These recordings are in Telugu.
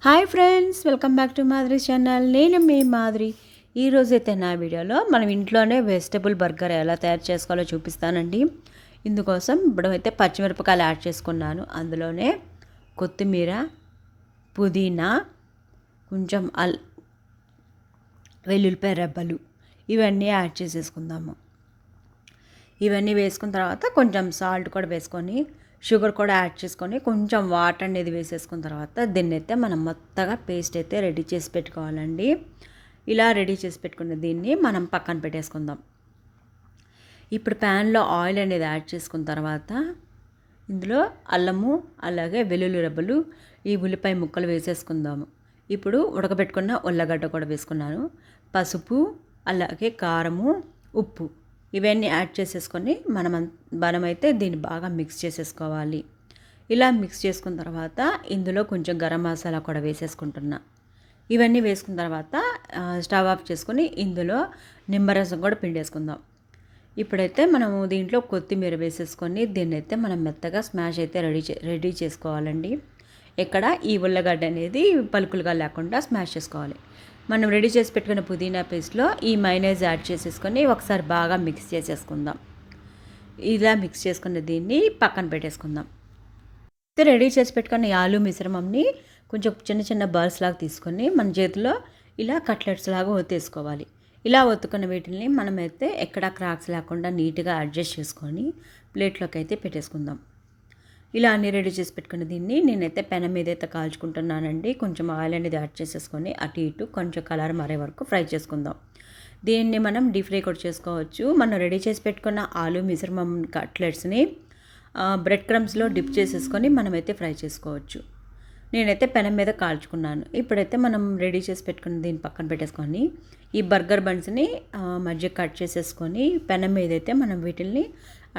Hi friends, welcome back to Madhuri channel. నేను మీ మాధురి. ఈరోజైతే నా వీడియోలో మనం ఇంట్లోనే వెజిటబుల్ బర్గర్ ఎలా తయారు చేసుకోవాలో చూపిస్తానండి. ఇందుకోసం ఇప్పుడైతే పచ్చిమిరపకాయలు యాడ్ చేసుకున్నాను. అందులోనే కొత్తిమీర, పుదీనా, కొంచెం వెల్లుల్లిపాయ రెబ్బలు ఇవన్నీ యాడ్ చేసేసుకుందాము. ఇవన్నీ వేసుకున్న తర్వాత కొంచెం సాల్ట్ కూడా వేసుకొని, షుగర్ కూడా యాడ్ చేసుకొని, కొంచెం వాటర్ అనేది వేసేసుకున్న తర్వాత దీన్ని అయితే మనం మొత్తగా పేస్ట్ అయితే రెడీ చేసి పెట్టుకోవాలండి. ఇలా రెడీ చేసి పెట్టుకున్న దీన్ని మనం పక్కన పెట్టేసుకుందాం. ఇప్పుడు ప్యాన్లో ఆయిల్ అనేది యాడ్ చేసుకున్న తర్వాత ఇందులో అల్లము, అలాగే వెల్లుల్లి రెబ్బలు, ఈ ఉల్లిపాయ ముక్కలు వేసేసుకుందాము. ఇప్పుడు ఉడకబెట్టుకున్న ఉల్లగడ్డ కూడా వేసుకున్నాను. పసుపు, అలాగే కారము, ఉప్పు ఇవన్నీ యాడ్ చేసేసుకొని మనమైతే దీన్ని బాగా మిక్స్ చేసేసుకోవాలి. ఇలా మిక్స్ చేసుకున్న తర్వాత ఇందులో కొంచెం గరం మసాలా కూడా వేసేసుకుంటున్నా. ఇవన్నీ వేసుకున్న తర్వాత స్టవ్ ఆఫ్ చేసుకొని ఇందులో నిమ్మరసం కూడా పిండేసుకుందాం. ఇప్పుడైతే మనము దీంట్లో కొత్తిమీర వేసేసుకొని దీన్ని అయితే మనం మెత్తగా స్మాష్ అయితే రెడీ చేసుకోవాలండి. ఇక్కడ ఈ ఉల్లగడ్డ అనేది పలుకులుగా లేకుండా స్మాష్ చేసుకోవాలి. మనం రెడీ చేసి పెట్టుకున్న పుదీనా పేస్ట్లో ఈ మైనైజ్ యాడ్ చేసేసుకొని ఒకసారి బాగా మిక్స్ చేసేసుకుందాం. ఇలా మిక్స్ చేసుకున్న దీన్ని పక్కన పెట్టేసుకుందాం. రెడీ చేసి పెట్టుకున్న ఈ ఆలు మిశ్రమంని కొంచెం చిన్న చిన్న బాల్స్ లాగా తీసుకొని మన చేతిలో ఇలా కట్లెట్స్ లాగా ఒత్తేసుకోవాలి. ఇలా ఒత్తుకున్న వీటిని మనమైతే ఎక్కడా క్రాక్స్ లేకుండా నీట్గా అడ్జస్ట్ చేసుకొని ప్లేట్లోకి అయితే పెట్టేసుకుందాం. ఇలా అన్నీ రెడీ చేసి పెట్టుకున్న దీన్ని నేనైతే పెనం మీద అయితే కాల్చుకుంటున్నానండి. కొంచెం ఆయిల్ అనేది యాడ్ చేసేసుకొని అటు ఇటు కొంచెం కలర్ మారే వరకు ఫ్రై చేసుకుందాం. దీన్ని మనం డీప్ ఫ్రై కూడా చేసుకోవచ్చు. మనం రెడీ చేసి పెట్టుకున్న ఆలు మిశ్రమం కట్లెట్స్ని బ్రెడ్ క్రమ్స్లో డిప్ చేసేసుకొని మనమైతే ఫ్రై చేసుకోవచ్చు. నేనైతే పెనం మీద కాల్చుకున్నాను. ఇప్పుడైతే మనం రెడీ చేసి పెట్టుకున్న దీన్ని పక్కన పెట్టేసుకొని ఈ బర్గర్ బన్స్ని మధ్య కట్ చేసేసుకొని పెనం మీద అయితే మనం వీటిల్ని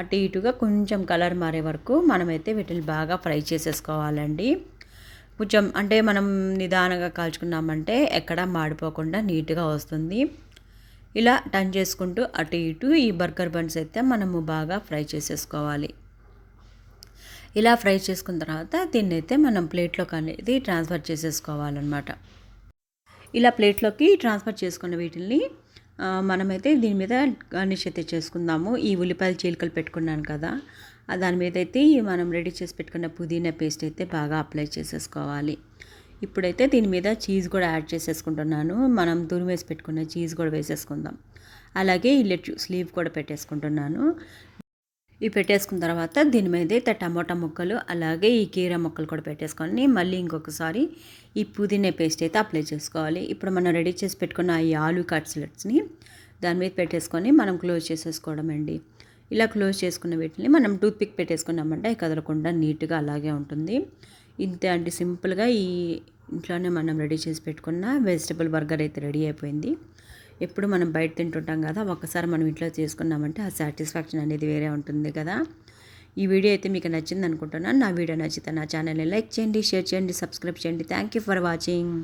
అటు ఇటుగా కొంచెం కలర్ మారే వరకు మనమైతే వీటిని బాగా ఫ్రై చేసేసుకోవాలండి. కొంచెం అంటే మనం నిదానంగా కాల్చుకున్నామంటే ఎక్కడ మాడిపోకుండా నీట్గా వస్తుంది. ఇలా టర్న్ చేసుకుంటూ అటు ఇటు ఈ బర్గర్ బన్స్ అయితే మనము బాగా ఫ్రై చేసేసుకోవాలి. ఇలా ఫ్రై చేసుకున్న తర్వాత దీన్ని అయితే మనం ప్లేట్లోకి అనేది ట్రాన్స్ఫర్ చేసేసుకోవాలన్నమాట. ఇలా ప్లేట్లోకి ట్రాన్స్ఫర్ చేసుకున్న వీటిని మనమైతే దీని మీద గార్నిష్ అయితే చేసుకుందాము. ఈ ఉల్లిపాయలు చీలికలు పెట్టుకున్నాను కదా, దాని మీద అయితే మనం రెడీ చేసి పెట్టుకున్న పుదీనా పేస్ట్ అయితే బాగా అప్లై చేసేసుకోవాలి. ఇప్పుడైతే దీని మీద చీజ్ కూడా యాడ్ చేసేసుకుంటున్నాను. మనం తురిమేసి పెట్టుకున్న చీజ్ కూడా వేసేసుకుందాం. అలాగే ఈ లెట్యూస్ లీవ్ కూడా పెట్టేసుకుంటున్నాను. ఇవి పెట్టేసుకున్న తర్వాత దీని మీద అయితే టమాటా ముక్కలు, అలాగే ఈ కీరా ముక్కలు కూడా పెట్టేసుకొని మళ్ళీ ఇంకొకసారి ఈ పుదీనా పేస్ట్ అయితే అప్లై చేసుకోవాలి. ఇప్పుడు మనం రెడీ చేసి పెట్టుకున్న ఈ ఆలు కట్లెట్స్ని దాని మీద పెట్టేసుకొని మనం క్లోజ్ చేసేసుకోవడం అండి. ఇలా క్లోజ్ చేసుకున్న వీటిని మనం టూత్పిక్ పెట్టేసుకున్నామంటే కదలకుండా నీట్గా అలాగే ఉంటుంది. ఇంతే అండి, సింపుల్గా ఈ ఇంట్లోనే మనం రెడీ చేసి పెట్టుకున్న వెజిటబుల్ బర్గర్ అయితే రెడీ అయిపోయింది. ఎప్పుడు మనం బయట తింటుంటాం కదా, ఒక్కసారి మనం ఇంట్లో చేసుకున్నామంటే ఆ సాటిస్ఫాక్షన్ అనేది వేరే ఉంటుంది కదా. ఈ వీడియో అయితే మీకు నచ్చింది అనుకుంటున్నాను. నా వీడియో నచ్చితే నా ఛానల్ని లైక్ చేయండి, షేర్ చేయండి, సబ్స్క్రైబ్ చేయండి. Thank you for watching.